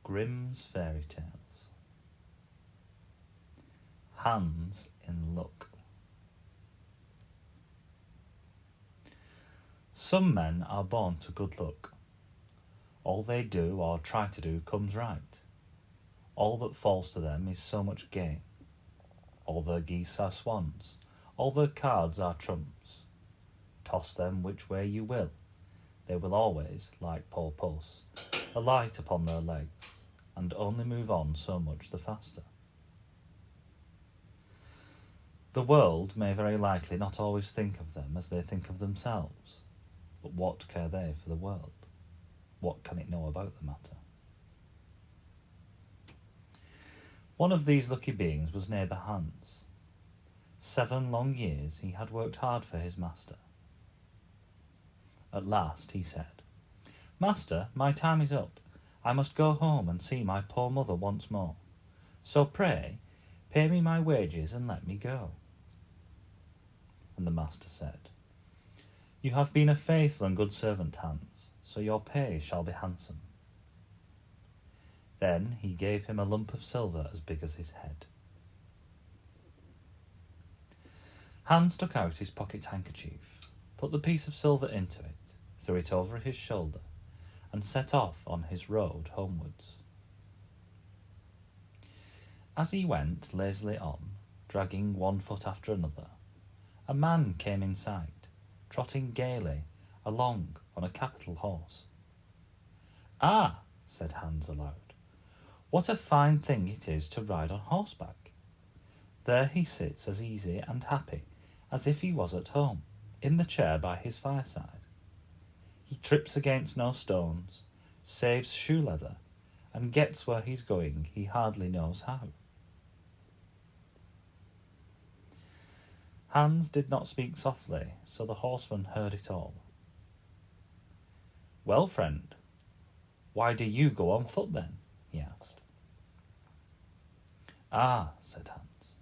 Grimm's Fairy Tales. Hans in Luck. Some men are born to good luck. All they do or try to do comes right. All that falls to them is so much gain. All their geese are swans, all their cards are trumps. Toss them which way you will, they will always, like poor puss, alight upon their legs, and only move on so much the faster. The world may very likely not always think of them as they think of themselves, but what care they for the world? What can it know about the matter? One of these lucky beings was neighbour Hans. 7 long years he had worked hard for his master. At last he said, "Master, my time is up. I must go home and see my poor mother once more. So pray, pay me my wages and let me go." And the master said, "You have been a faithful and good servant, Hans, so your pay shall be handsome." Then he gave him a lump of silver as big as his head. Hans took out his pocket handkerchief, put the piece of silver into it, threw it over his shoulder, and set off on his road homewards. As he went lazily on, dragging one foot after another, a man came in sight, trotting gaily along on a capital horse. "Ah," said Hans aloud, "what a fine thing it is to ride on horseback! There he sits as easy and happy as if he was at home, in the chair by his fireside. He trips against no stones, saves shoe leather, and gets where he's going he hardly knows how." Hans did not speak softly, so the horseman heard it all. "Well, friend, why do you go on foot then?" he asked. "Ah," said Hans,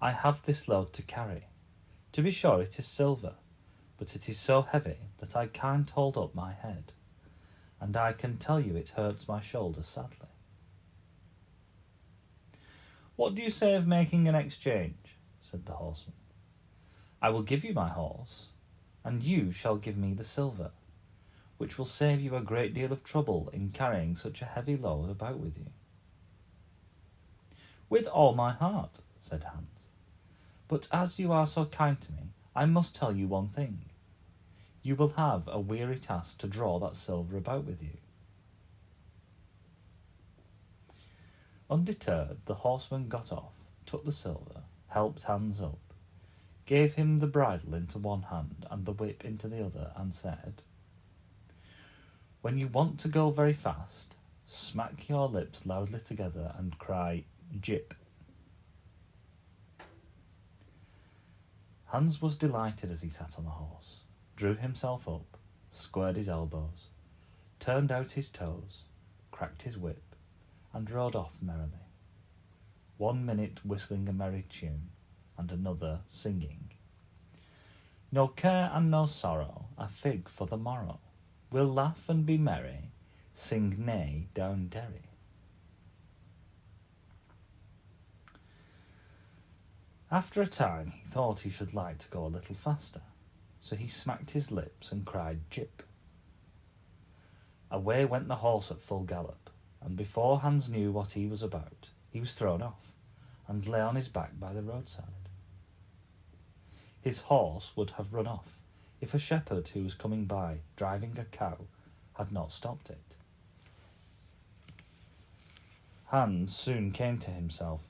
"I have this load to carry. To be sure it is silver, but it is so heavy that I can't hold up my head, and I can tell you it hurts my shoulder sadly." "What do you say of making an exchange?" said the horseman. "I will give you my horse, and you shall give me the silver, which will save you a great deal of trouble in carrying such a heavy load about with you." "With all my heart," said Hans. "But as you are so kind to me, I must tell you one thing. You will have a weary task to draw that silver about with you." Undeterred, the horseman got off, took the silver, helped Hans up, gave him the bridle into one hand and the whip into the other, and said, "When you want to go very fast, smack your lips loudly together and cry, 'Jip.'" Hans was delighted as he sat on the horse, drew himself up, squared his elbows, turned out his toes, cracked his whip, and rode off merrily, 1 minute whistling a merry tune, and another singing, "No care and no sorrow, a fig for the morrow. We'll laugh and be merry, sing neigh down Derry." After a time he thought he should like to go a little faster, so he smacked his lips and cried, "Jip." Away went the horse at full gallop, and before Hans knew what he was about, he was thrown off, and lay on his back by the roadside. His horse would have run off if a shepherd who was coming by, driving a cow, had not stopped it. Hans soon came to himself,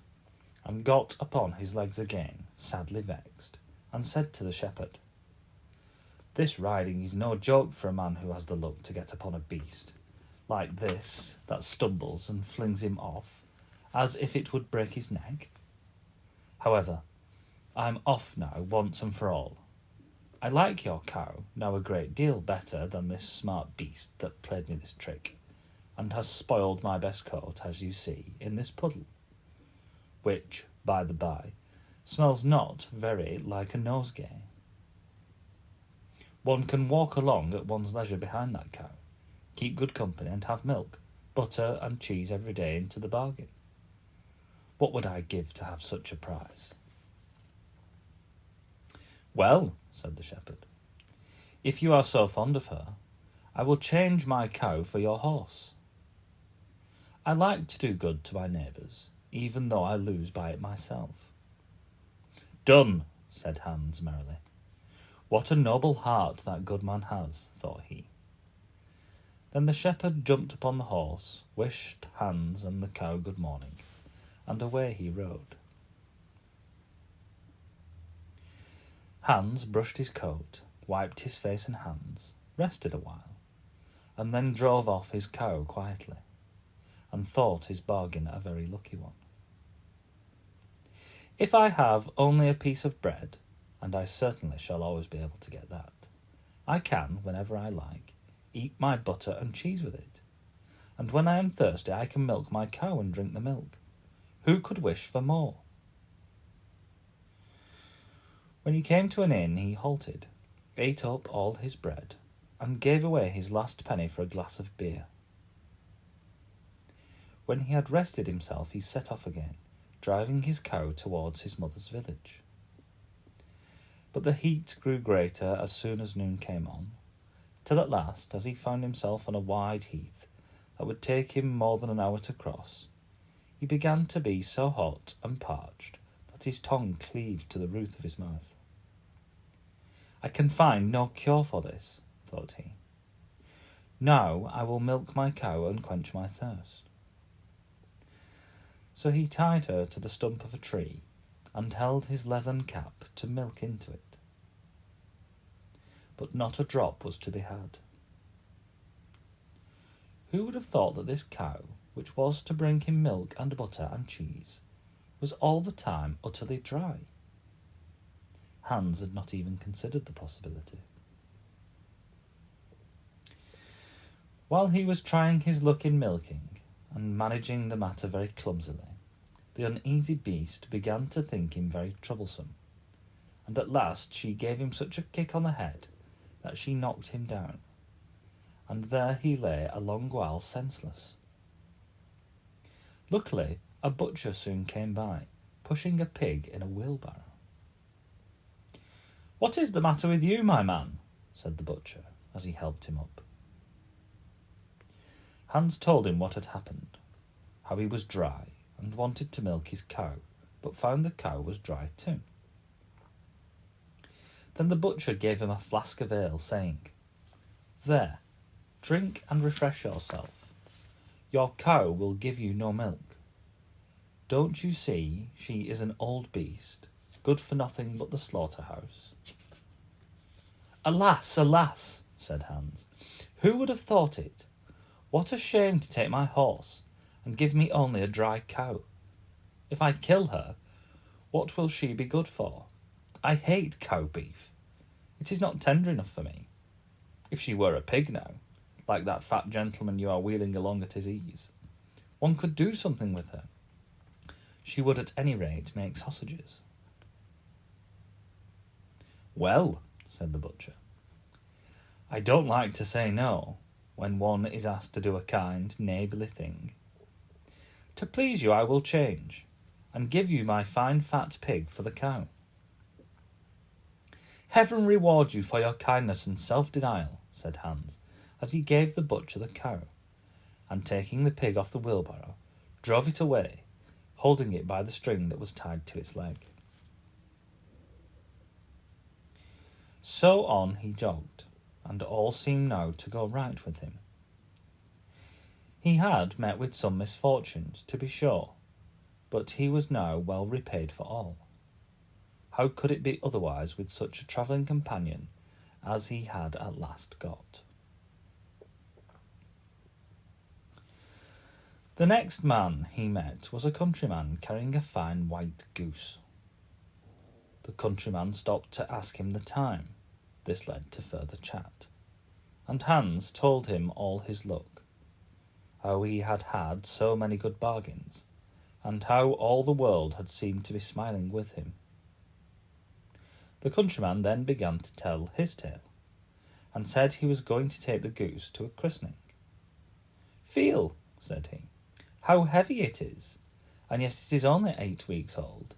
and got upon his legs again, sadly vexed, and said to the shepherd, "This riding is no joke for a man who has the luck to get upon a beast like this that stumbles and flings him off as if it would break his neck. However, I am off now once and for all. I like your cow now a great deal better than this smart beast that played me this trick, and has spoiled my best coat, as you see, in this puddle, which, by the by, smells not very like a nosegay. One can walk along at one's leisure behind that cow, keep good company, and have milk, butter and cheese every day into the bargain. What would I give to have such a prize?" "Well," said the shepherd, "if you are so fond of her, I will change my cow for your horse. I like to do good to my neighbours, even though I lose by it myself." "Done," said Hans merrily. "What a noble heart that good man has," thought he. Then the shepherd jumped upon the horse, wished Hans and the cow good morning, and away he rode. Hans brushed his coat, wiped his face and hands, rested a while, and then drove off his cow quietly, and thought his bargain a very lucky one. "If I have only a piece of bread, and I certainly shall always be able to get that, I can, whenever I like, eat my butter and cheese with it, and when I am thirsty I can milk my cow and drink the milk. Who could wish for more?" When he came to an inn, he halted, ate up all his bread, and gave away his last penny for a glass of beer. When he had rested himself, he set off again, driving his cow towards his mother's village. But the heat grew greater as soon as noon came on, till at last, as he found himself on a wide heath that would take him more than an hour to cross, he began to be so hot and parched that his tongue cleaved to the roof of his mouth. "I can find no cure for this," thought he. "Now I will milk my cow and quench my thirst." So he tied her to the stump of a tree and held his leathern cap to milk into it. But not a drop was to be had. Who would have thought that this cow, which was to bring him milk and butter and cheese, was all the time utterly dry? Hans had not even considered the possibility. While he was trying his luck in milking, and managing the matter very clumsily, the uneasy beast began to think him very troublesome, and at last she gave him such a kick on the head that she knocked him down, and there he lay a long while senseless. Luckily, a butcher soon came by, pushing a pig in a wheelbarrow. "What is the matter with you, my man?" said the butcher, as he helped him up. Hans told him what had happened, how he was dry and wanted to milk his cow, but found the cow was dry too. Then the butcher gave him a flask of ale, saying, "There, drink and refresh yourself. Your cow will give you no milk. Don't you see she is an old beast, good for nothing but the slaughterhouse?" "Alas, alas," said Hans, "who would have thought it? What a shame to take my horse and give me only a dry cow. If I kill her, what will she be good for? I hate cow beef. It is not tender enough for me. If she were a pig now, like that fat gentleman you are wheeling along at his ease, one could do something with her. She would at any rate make sausages." "Well," said the butcher, "I don't like to say no when one is asked to do a kind, neighbourly thing. To please you I will change, and give you my fine fat pig for the cow." "Heaven reward you for your kindness and self-denial," said Hans, as he gave the butcher the cow, and taking the pig off the wheelbarrow, drove it away, holding it by the string that was tied to its leg. So on he jogged, and all seemed now to go right with him. He had met with some misfortunes, to be sure, but he was now well repaid for all. How could it be otherwise with such a travelling companion as he had at last got? The next man he met was a countryman carrying a fine white goose. The countryman stopped to ask him the time. This led to further chat, and Hans told him all his luck, how he had had so many good bargains, and how all the world had seemed to be smiling with him. The countryman then began to tell his tale, and said he was going to take the goose to a christening. "Feel," said he. "How heavy it is! And yet it is only 8 weeks old.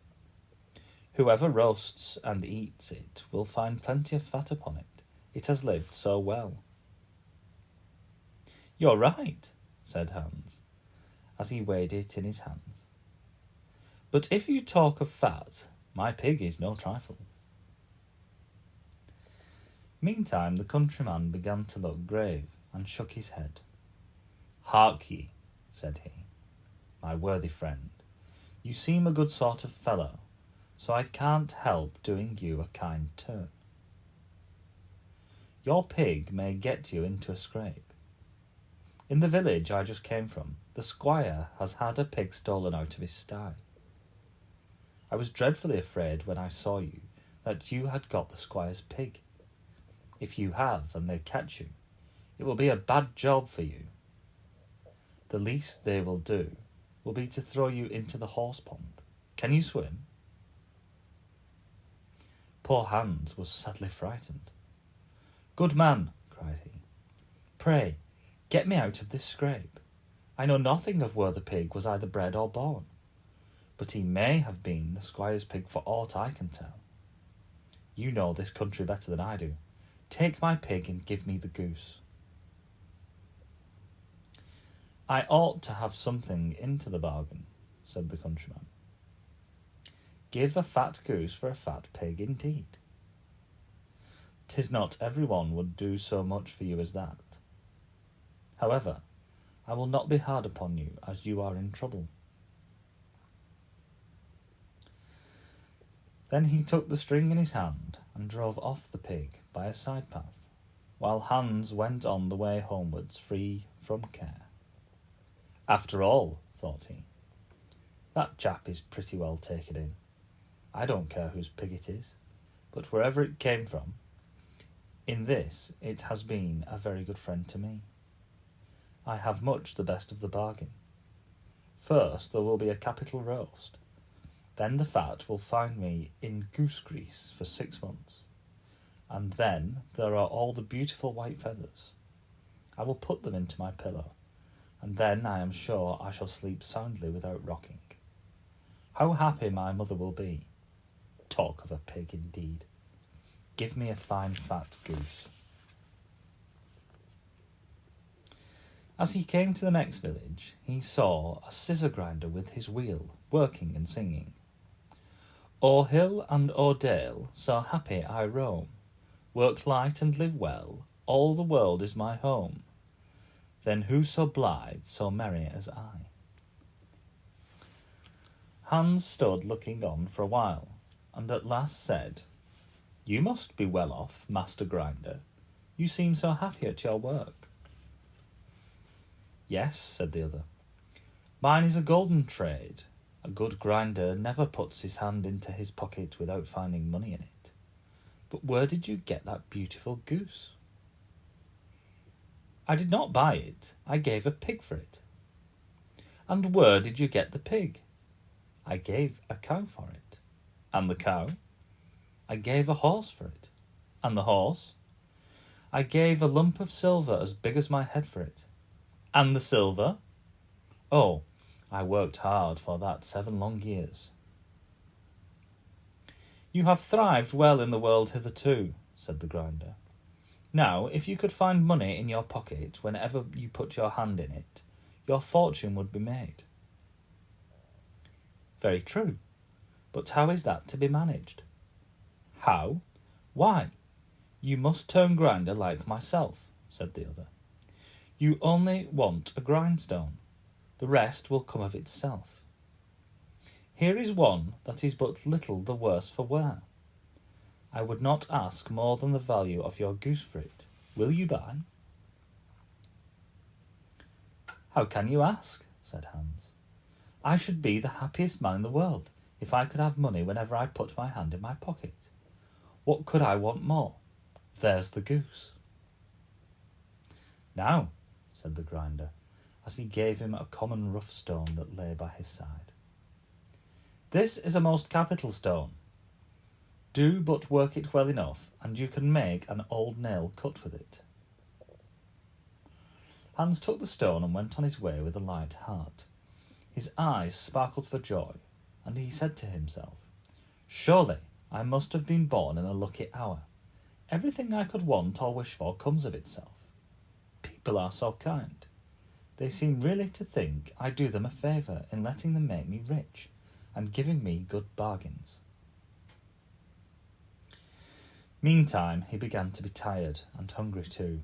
Whoever roasts and eats it will find plenty of fat upon it. It has lived so well." "You're right," said Hans, as he weighed it in his hands. "But if you talk of fat, my pig is no trifle." Meantime the countryman began to look grave, and shook his head. "Hark ye," said he, "my worthy friend, you seem a good sort of fellow, so I can't help doing you a kind turn. Your pig may get you into a scrape. In the village I just came from, the squire has had a pig stolen out of his sty. I was dreadfully afraid when I saw you that you had got the squire's pig. If you have, and they catch you, it will be a bad job for you. The least they will do will be to throw you into the horse pond. Can you swim?" Poor Hans was sadly frightened. "Good man," cried he, "pray get me out of this scrape. I know nothing of where the pig was either bred or born, but he may have been the squire's pig for aught I can tell. You know this country better than I do. Take my pig and give me the goose." "I ought to have something into the bargain," said the countryman. "Give a fat goose for a fat pig, indeed. 'Tis not every one would do so much for you as that. However, I will not be hard upon you, as you are in trouble." Then he took the string in his hand and drove off the pig by a side path, while Hans went on the way homewards free from care. "After all," thought he, "that chap is pretty well taken in. I don't care whose pig it is, but wherever it came from, in this it has been a very good friend to me. I have much the best of the bargain. First there will be a capital roast, then the fat will find me in goose grease for 6 months, and then there are all the beautiful white feathers. I will put them into my pillow, and then I am sure I shall sleep soundly without rocking. How happy my mother will be! Talk of a pig, indeed. Give me a fine fat goose." As he came to the next village, he saw a scissor grinder with his wheel, working and singing. "O'er hill and o'er dale, so happy I roam, work light and live well, all the world is my home. Then who so blithe, so merry as I?" Hans stood looking on for a while, and at last said, "You must be well off, master grinder. You seem so happy at your work." "Yes," said the other, "mine is a golden trade. A good grinder never puts his hand into his pocket without finding money in it. But where did you get that beautiful goose?" "I did not buy it. I gave a pig for it." "And where did you get the pig?" "I gave a cow for it." "And the cow?" "I gave a horse for it." "And the horse?" "I gave a lump of silver as big as my head for it." "And the silver?" "Oh, I worked hard for that 7 long years." "You have thrived well in the world hitherto," said the grinder. "Now, if you could find money in your pocket whenever you put your hand in it, your fortune would be made." "Very true. But how is that to be managed?" "How? Why, you must turn grinder like myself," said the other. "You only want a grindstone. The rest will come of itself. Here is one that is but little the worse for wear. I would not ask more than the value of your goose for it. Will you buy?" "How can you ask?" said Hans. "I should be the happiest man in the world if I could have money whenever I put my hand in my pocket. What could I want more? There's the goose." "Now," said the grinder, as he gave him a common rough stone that lay by his side, "this is a most capital stone. Do but work it well enough, and you can make an old nail cut with it." Hans took the stone and went on his way with a light heart. His eyes sparkled for joy, and he said to himself, "Surely I must have been born in a lucky hour. Everything I could want or wish for comes of itself. People are so kind. They seem really to think I do them a favour in letting them make me rich and giving me good bargains." Meantime, he began to be tired and hungry too,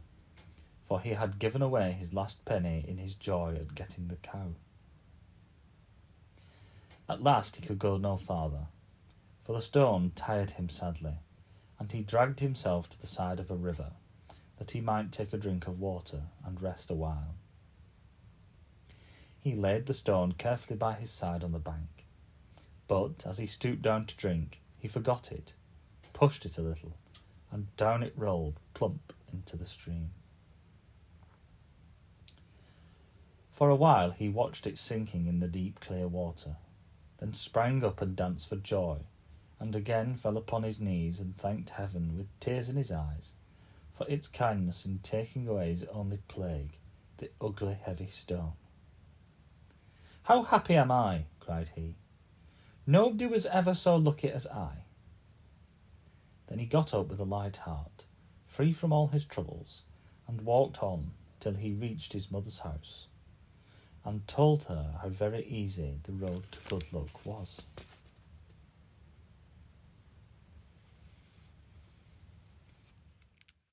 for he had given away his last penny in his joy at getting the cow. At last he could go no farther, for the stone tired him sadly, and he dragged himself to the side of a river, that he might take a drink of water and rest a while. He laid the stone carefully by his side on the bank, but as he stooped down to drink, he forgot it, pushed it a little, and down it rolled plump into the stream. For a while he watched it sinking in the deep clear water, then sprang up and danced for joy, and again fell upon his knees and thanked heaven with tears in his eyes for its kindness in taking away his only plague, the ugly heavy stone. "How happy am I!" cried he. "Nobody was ever so lucky as I." Then he got up with a light heart, free from all his troubles, and walked on till he reached his mother's house, and told her how very easy the road to good luck was.